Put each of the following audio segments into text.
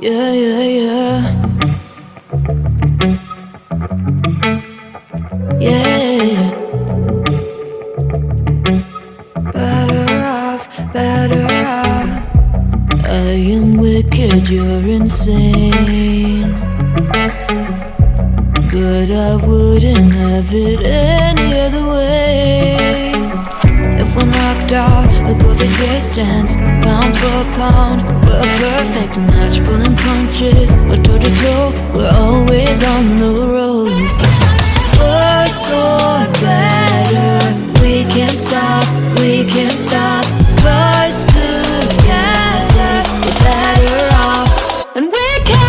Yeah, yeah, yeah. Yeah. Better off, better off. I am wicked, you're insane. But I wouldn't have it any other way. If we're knocked out, we'll go the distance. Pound for pound, we're a perfect match. Pulling punches, we're toe to toe. We're always on the road. Worse or better, we can't stop, we can't stop. 'Cause together we're better off, and we can.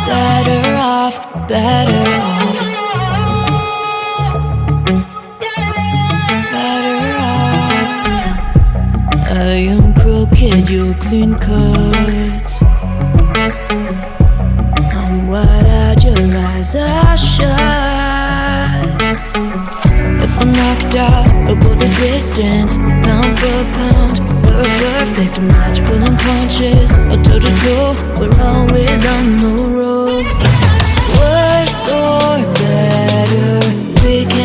Better off, better off. Better off. I am crooked, you're clean cuts. I'm wide-eyed, your eyes are shut. If we're knocked out, we'll go the distance. Pound for pound, we're a perfect match. Pulling punches, or toe to toe. We're always on the road. Worse or better, we can.